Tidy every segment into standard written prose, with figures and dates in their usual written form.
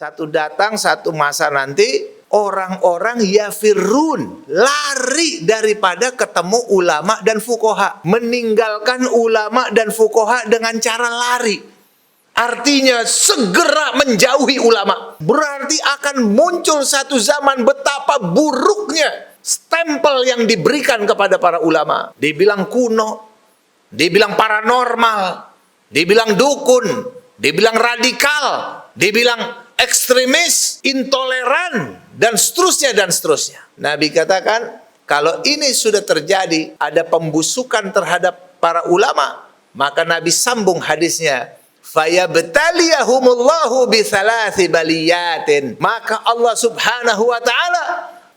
Satu datang, satu masa nanti, orang-orang yafirun, lari daripada ketemu ulama dan fuqaha. Meninggalkan ulama dan fuqaha dengan cara lari. Artinya segera menjauhi ulama. Berarti akan muncul satu zaman betapa buruknya stempel yang diberikan kepada para ulama. Dibilang kuno, dibilang paranormal, dibilang dukun, dibilang radikal, dibilang ekstremis, intoleran, dan seterusnya dan seterusnya. Nabi katakan, kalau ini sudah terjadi, ada pembusukan terhadap para ulama, maka Nabi sambung hadisnya, fayabtaliyahumullahu bithalasi baliyatin. Maka Allah subhanahu wa ta'ala,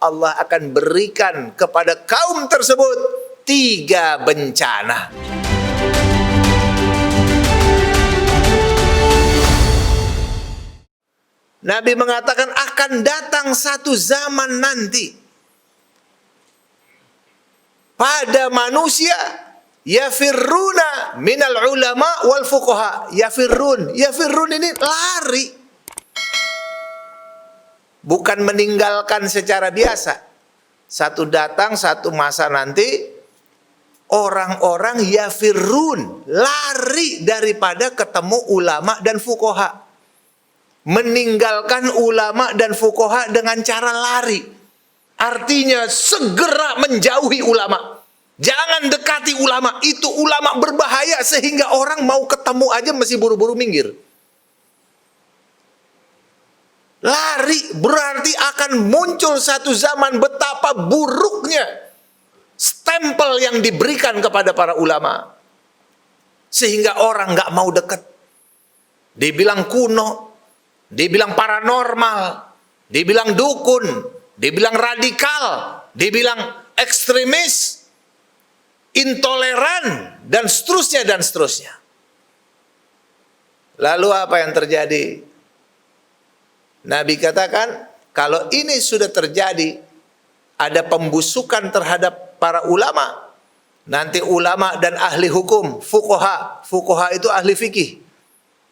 Allah akan berikan kepada kaum tersebut 3 bencana. Nabi mengatakan akan datang satu zaman nanti pada manusia yafirruna minal ulama wal fuqaha. Yafirrun ini lari, bukan meninggalkan secara biasa. Satu datang satu masa nanti orang-orang yafirrun, lari daripada ketemu ulama dan fuqaha. Meninggalkan ulama dan fuqaha dengan cara lari. Artinya segera menjauhi ulama. Jangan dekati ulama. Itu ulama berbahaya sehingga orang mau ketemu aja mesti buru-buru minggir. Lari berarti akan muncul satu zaman betapa buruknya stempel yang diberikan kepada para ulama. Sehingga orang nggak mau dekat. Dibilang kuno, dibilang paranormal, dibilang dukun, dibilang radikal, dibilang ekstremis, intoleran, dan seterusnya dan seterusnya. Lalu apa yang terjadi? Nabi katakan, kalau ini sudah terjadi, ada pembusukan terhadap para ulama. Nanti ulama dan ahli hukum, fuqaha itu ahli fikih,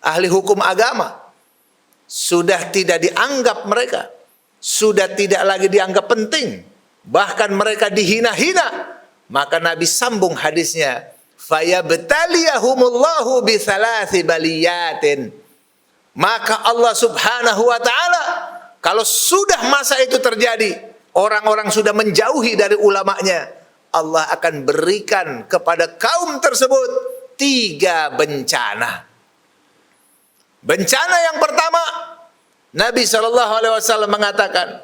ahli hukum agama. Sudah tidak dianggap mereka, sudah tidak lagi dianggap penting, bahkan mereka dihina-hina. Maka Nabi sambung hadisnya, fayabtaliyahumullahu bithalasi baliyatin. Maka Allah subhanahu wa ta'ala, kalau sudah masa itu terjadi, orang-orang sudah menjauhi dari ulamanya, Allah akan berikan kepada kaum tersebut 3 bencana. Bencana yang pertama, Nabi SAW mengatakan,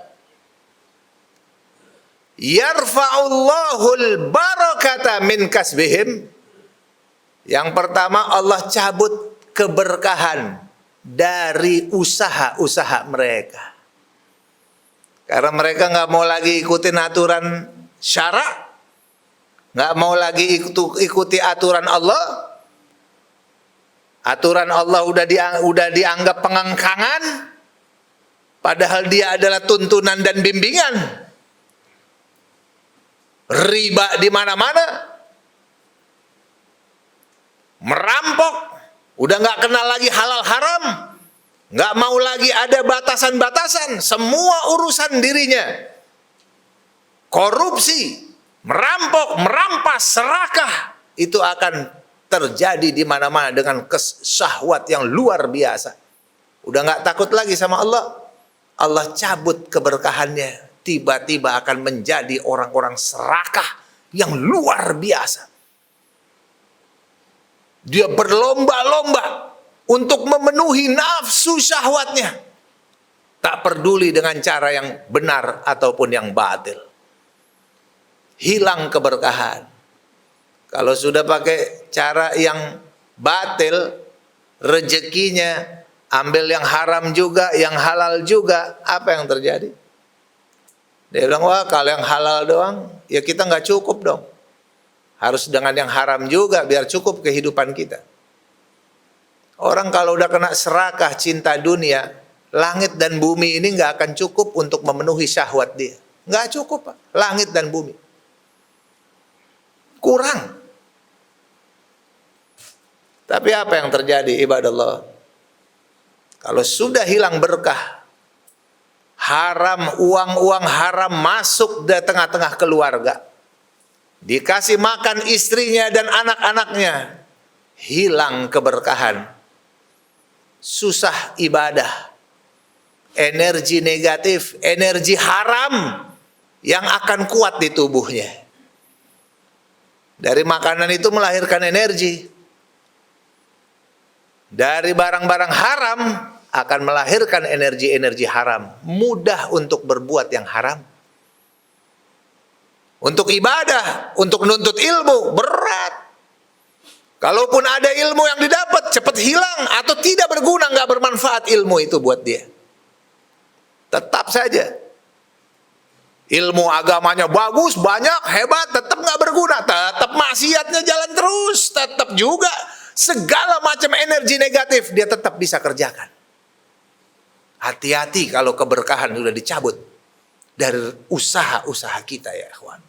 yarfa'ullahul barakata min kasbihim. Yang pertama, Allah cabut keberkahan dari usaha-usaha mereka. Karena mereka nggak mau lagi ikutin aturan syara, nggak mau lagi ikuti aturan Allah. Aturan Allah udah dianggap pengangkangan, padahal dia adalah tuntunan dan bimbingan. Riba di mana-mana, merampok, udah nggak kenal lagi halal haram, nggak mau lagi ada batasan-batasan, semua urusan dirinya. Korupsi, merampok, merampas, serakah, itu akan terjadi di mana-mana dengan syahwat yang luar biasa. Udah nggak takut lagi sama Allah. Allah cabut keberkahannya. Tiba-tiba akan menjadi orang-orang serakah yang luar biasa. Dia berlomba-lomba untuk memenuhi nafsu syahwatnya. Tak peduli dengan cara yang benar ataupun yang batil. Hilang keberkahan. Kalau sudah pakai cara yang batil, rezekinya ambil yang haram juga, yang halal juga, apa yang terjadi? Dia bilang, wah kalau yang halal doang, ya kita nggak cukup dong. Harus dengan yang haram juga, biar cukup kehidupan kita. Orang kalau udah kena serakah cinta dunia, langit dan bumi ini nggak akan cukup untuk memenuhi syahwat dia. Nggak cukup, Pak. Langit dan bumi. Kurang. Tapi apa yang terjadi, ibadallah? Kalau sudah hilang berkah, haram, uang-uang haram masuk di tengah-tengah keluarga. Dikasih makan istrinya dan anak-anaknya, hilang keberkahan. Susah ibadah. Energi negatif, energi haram yang akan kuat di tubuhnya. Dari makanan itu melahirkan energi. Dari barang-barang haram akan melahirkan energi-energi haram. Mudah untuk berbuat yang haram. Untuk ibadah, untuk menuntut ilmu, berat. Kalaupun ada ilmu yang didapat, cepat hilang atau tidak berguna, nggak bermanfaat ilmu itu buat dia. Tetap saja. Ilmu agamanya bagus, banyak, hebat, tetap nggak berguna. Tetap maksiatnya jalan terus. Tetap juga segala macam energi negatif dia tetap bisa kerjakan. Hati-hati kalau keberkahan sudah dicabut dari usaha-usaha kita ya ikhwan.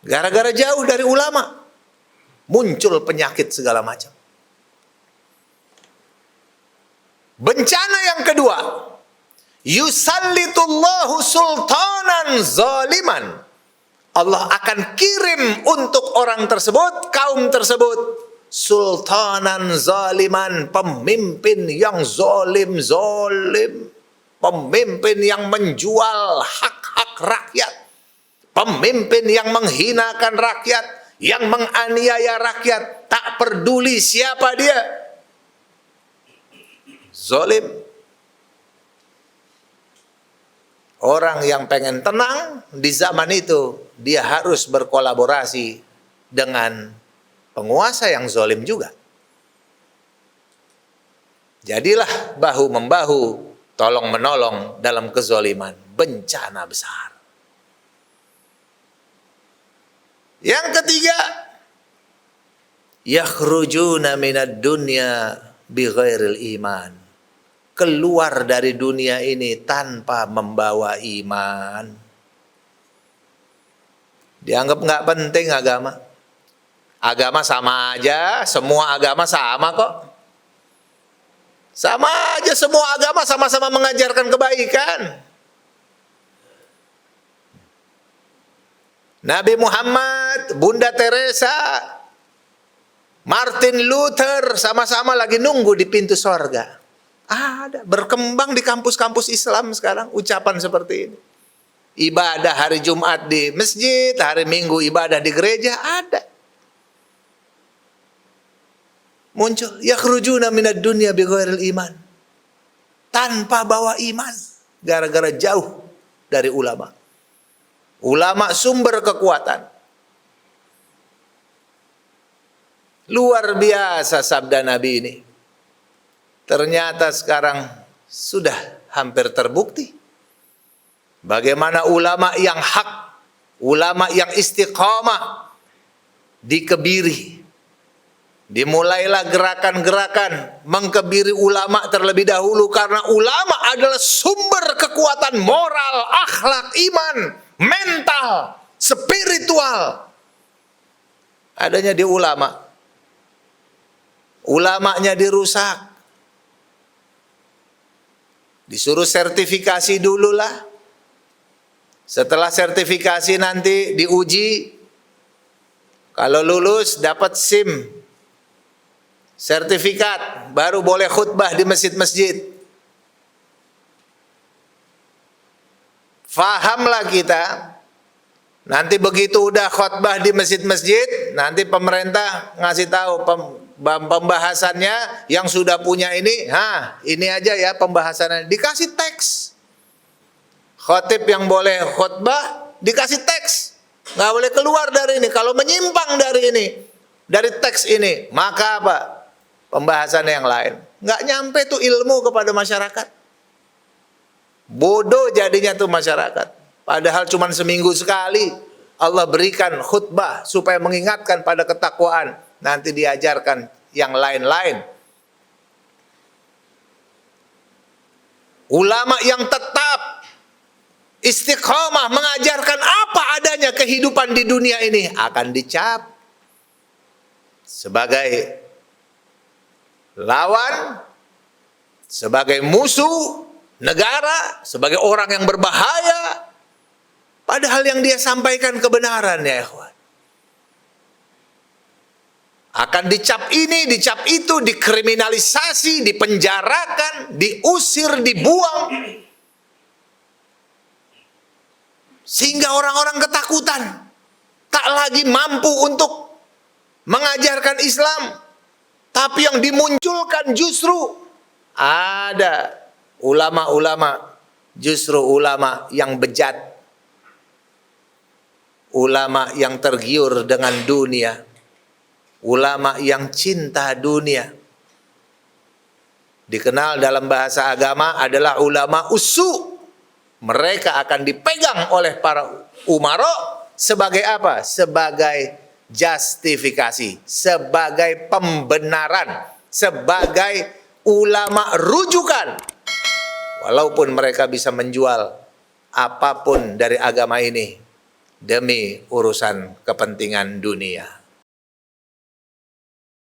Gara-gara jauh dari ulama, muncul penyakit segala macam. Bencana yang kedua, yusallitullahu sultanan zaliman. Allah akan kirim untuk orang tersebut, kaum tersebut, sultanan zaliman, pemimpin yang zalim, pemimpin yang menjual hak-hak rakyat, pemimpin yang menghinakan rakyat, yang menganiaya rakyat, tak peduli siapa dia, zalim. Orang yang pengen tenang di zaman itu, dia harus berkolaborasi dengan penguasa yang zalim juga. Jadilah bahu-membahu, tolong-menolong dalam kezaliman, bencana besar. Yang ketiga, yakhrujuna minad dunya bighairil iman. Keluar dari dunia ini tanpa membawa iman. Dianggap nggak penting agama. Agama sama aja, semua agama sama kok. Sama aja, semua agama sama-sama mengajarkan kebaikan. Nabi Muhammad, Bunda Teresa, Martin Luther sama-sama lagi nunggu di pintu sorga. Ada, berkembang di kampus-kampus Islam sekarang ucapan seperti ini. Ibadah hari Jumat di masjid, hari Minggu ibadah di gereja, ada. Muncul, yakhrujuna minad dunya bighairil iman. Tanpa bawa iman, gara-gara jauh dari ulama. Ulama sumber kekuatan. Luar biasa sabda Nabi ini. Ternyata sekarang sudah hampir terbukti. Bagaimana ulama yang hak, ulama yang istiqamah dikebiri. Dimulailah gerakan-gerakan mengkebiri ulama terlebih dahulu. Karena ulama adalah sumber kekuatan moral, akhlak, iman, mental, spiritual. Adanya di ulama. Ulamanya dirusak. Disuruh sertifikasi dulu lah. Setelah sertifikasi nanti diuji. Kalau lulus dapat SIM. Sertifikat. Baru boleh khutbah di masjid-masjid. Fahamlah kita. Nanti begitu udah khutbah di masjid-masjid. Nanti pemerintah ngasih tahu pembahasannya yang sudah punya ini, ini aja ya pembahasannya. Dikasih teks. Khotib yang boleh khutbah dikasih teks. Nggak boleh keluar dari ini. Kalau menyimpang dari ini, dari teks ini, maka apa? Pembahasan yang lain. Nggak nyampe tuh ilmu kepada masyarakat. Bodoh jadinya tuh masyarakat. Padahal cuma seminggu sekali Allah berikan khutbah supaya mengingatkan pada ketakwaan. Nanti diajarkan yang lain-lain. Ulama yang tetap istiqomah mengajarkan apa adanya kehidupan di dunia ini akan dicap sebagai lawan, sebagai musuh, negara, sebagai orang yang berbahaya, padahal yang dia sampaikan kebenaran, ya ikhwan. Akan dicap ini, dicap itu, dikriminalisasi, dipenjarakan, diusir, dibuang. Sehingga orang-orang ketakutan, tak lagi mampu untuk mengajarkan Islam. Tapi yang dimunculkan justru ada ulama-ulama, justru ulama yang bejat, ulama yang tergiur dengan dunia, ulama yang cinta dunia. Dikenal dalam bahasa agama adalah ulama usu. Mereka akan dipegang oleh para umaro sebagai apa? Sebagai justifikasi, sebagai pembenaran, sebagai ulama rujukan. Walaupun mereka bisa menjual apapun dari agama ini demi urusan kepentingan dunia.